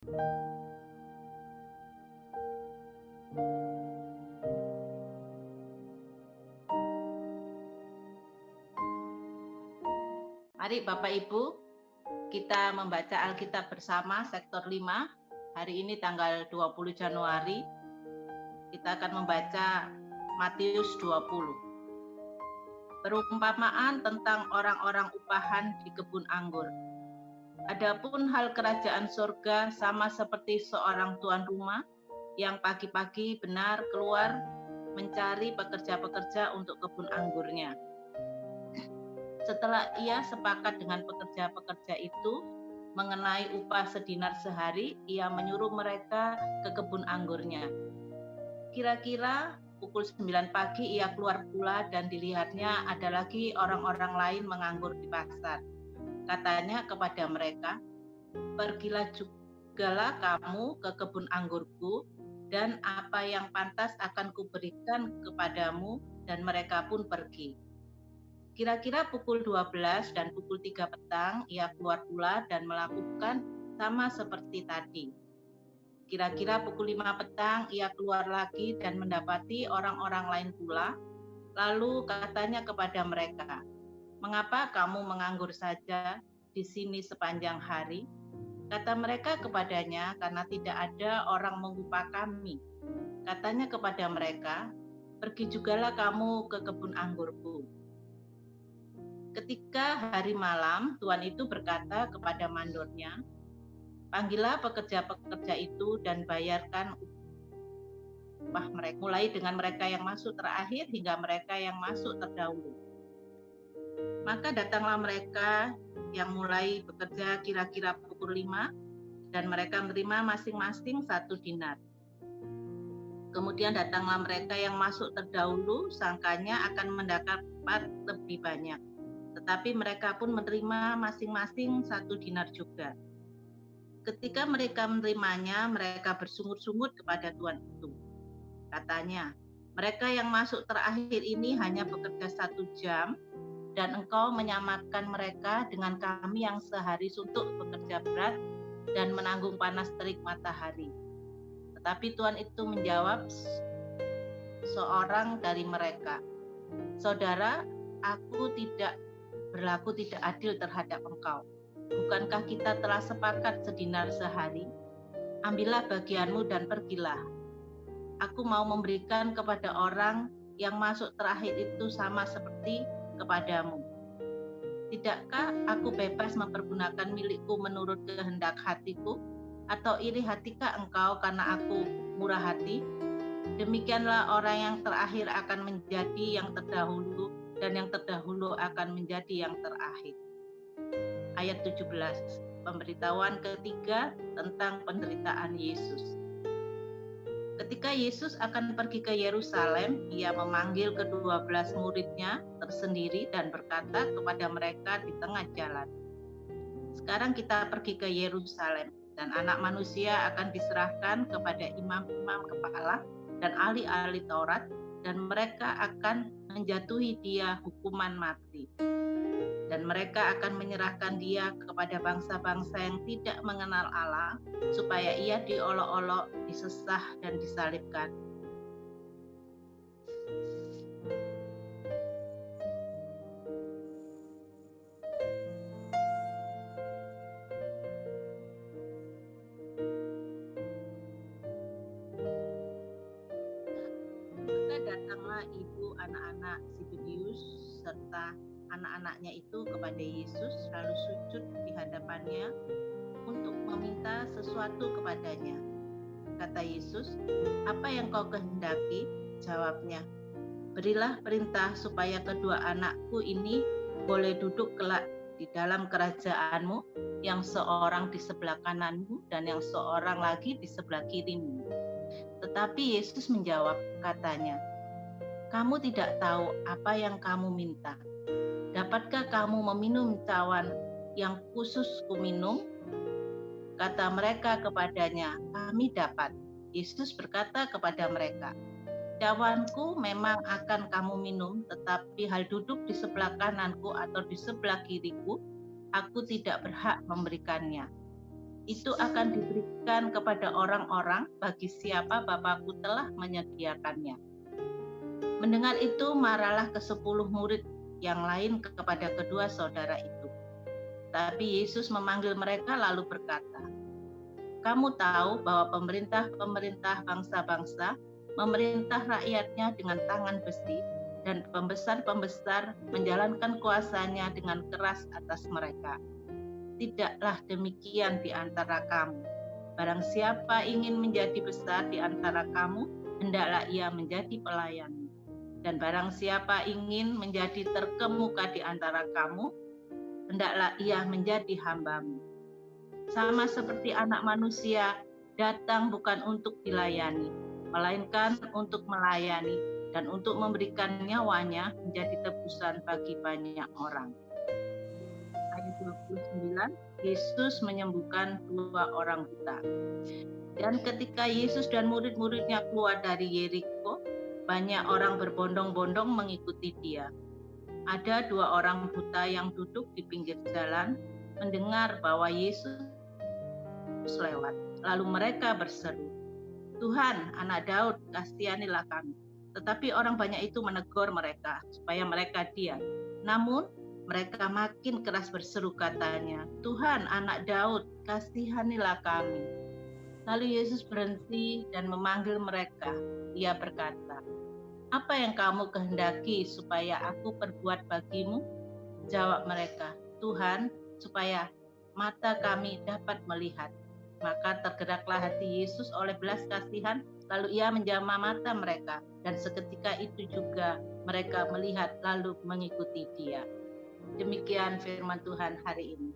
Mari Bapak Ibu, kita membaca Alkitab bersama sektor 5. Hari ini tanggal 20 Januari, kita akan membaca Matius 20. Perumpamaan tentang orang-orang upahan di kebun anggur. Adapun hal kerajaan surga sama seperti seorang tuan rumah yang pagi-pagi benar keluar mencari pekerja-pekerja untuk kebun anggurnya. Setelah ia sepakat dengan pekerja-pekerja itu mengenai upah sedinar sehari, ia menyuruh mereka ke kebun anggurnya. Kira-kira pukul 9 pagi ia keluar pula dan dilihatnya ada lagi orang-orang lain menganggur di pasar. Katanya kepada mereka, "Pergilah jugalah kamu ke kebun anggurku, dan apa yang pantas akan kuberikan kepadamu," dan mereka pun pergi. Kira-kira pukul 12 dan pukul 3 petang, ia keluar pula dan melakukan sama seperti tadi. Kira-kira pukul 5 petang, ia keluar lagi dan mendapati orang-orang lain pula. Lalu katanya kepada mereka, "Mengapa kamu menganggur saja di sini sepanjang hari?" Kata mereka kepadanya, "Karena tidak ada orang mengupah kami." Katanya kepada mereka, "Pergi jugalah kamu ke kebun anggurku." Ketika hari malam, tuan itu berkata kepada mandornya, "Panggillah pekerja-pekerja itu dan bayarkan upah mereka, mulai dengan mereka yang masuk terakhir hingga mereka yang masuk terdahulu." Maka datanglah mereka yang mulai bekerja kira-kira pukul 5, dan mereka menerima masing-masing 1 dinar. Kemudian datanglah mereka yang masuk terdahulu, sangkanya akan mendapat lebih banyak. Tetapi mereka pun menerima masing-masing 1 dinar juga. Ketika mereka menerimanya, mereka bersungut-sungut kepada tuan itu. Katanya, "Mereka yang masuk terakhir ini hanya bekerja 1 jam, dan engkau menyamakan mereka dengan kami yang sehari suntuk bekerja berat dan menanggung panas terik matahari." Tetapi tuan itu menjawab seorang dari mereka, "Saudara, aku tidak berlaku tidak adil terhadap engkau. Bukankah kita telah sepakat sedinar sehari? Ambillah bagianmu dan pergilah. Aku mau memberikan kepada orang yang masuk terakhir itu sama seperti kepadamu. Tidakkah aku bebas mempergunakan milikku menurut kehendak hatiku? Atau iri hatikah engkau karena aku murah hati? Demikianlah orang yang terakhir akan menjadi yang terdahulu, dan yang terdahulu akan menjadi yang terakhir." Ayat 17, pemberitahuan ketiga tentang penderitaan Yesus. Ketika Yesus akan pergi ke Yerusalem, ia memanggil ke-12 muridnya tersendiri dan berkata kepada mereka di tengah jalan, "Sekarang kita pergi ke Yerusalem, dan Anak Manusia akan diserahkan kepada imam-imam kepala dan ahli-ahli Taurat, dan mereka akan menjatuhi dia hukuman mati. Dan mereka akan menyerahkan dia kepada bangsa-bangsa yang tidak mengenal Allah, supaya ia diolok-olok, disesah, dan disalibkan. Maka datanglah ibu anak-anak Zebedeus serta anak-anaknya itu kepada Yesus, lalu sujud di hadapannya untuk meminta sesuatu kepadanya. Kata Yesus, "Apa yang kau kehendaki?" Jawabnya, "Berilah perintah supaya kedua anakku ini boleh duduk kelak di dalam kerajaanmu, yang seorang di sebelah kananmu dan yang seorang lagi di sebelah kirimu." Tetapi Yesus menjawab, katanya, "Kamu tidak tahu apa yang kamu minta. Dapatkah kamu meminum cawan yang khusus kuminum?" Kata mereka kepadanya, "Kami dapat." Yesus berkata kepada mereka, "Cawanku memang akan kamu minum, tetapi hal duduk di sebelah kananku atau di sebelah kiriku, aku tidak berhak memberikannya." itu akan diberikan kepada orang-orang bagi siapa Bapakku telah menyediakannya. Mendengar itu, marahlah ke-10 murid yang lain kepada kedua saudara itu. Tapi Yesus memanggil mereka lalu berkata, "Kamu tahu bahwa pemerintah-pemerintah bangsa-bangsa memerintah rakyatnya dengan tangan besi, dan pembesar-pembesar menjalankan kuasanya dengan keras atas mereka. Tidaklah demikian di antara kamu. Barang siapa ingin menjadi besar di antara kamu, hendaklah ia menjadi pelayanmu. Dan barang siapa ingin menjadi terkemuka di antara kamu, hendaklah ia menjadi hambamu. Sama seperti Anak Manusia datang bukan untuk dilayani, melainkan untuk melayani dan untuk memberikan nyawanya menjadi tebusan bagi banyak orang." Ayat 29, Yesus menyembuhkan 2 orang buta. Dan ketika Yesus dan murid-muridnya keluar dari Yeriko, banyak orang berbondong-bondong mengikuti dia. Ada 2 orang buta yang duduk di pinggir jalan, mendengar bahwa Yesus lewat. Lalu mereka berseru, "Tuhan, Anak Daud, kasihanilah kami." Tetapi orang banyak itu menegur mereka, supaya mereka diam. Namun mereka makin keras berseru katanya, "Tuhan, Anak Daud, kasihanilah kami." Lalu Yesus berhenti dan memanggil mereka. Ia berkata, "Apa yang kamu kehendaki supaya aku perbuat bagimu?" Jawab mereka, "Tuhan, supaya mata kami dapat melihat." Maka tergeraklah hati Yesus oleh belas kasihan, lalu ia menjamah mata mereka, dan seketika itu juga mereka melihat lalu mengikuti dia. Demikian firman Tuhan hari ini.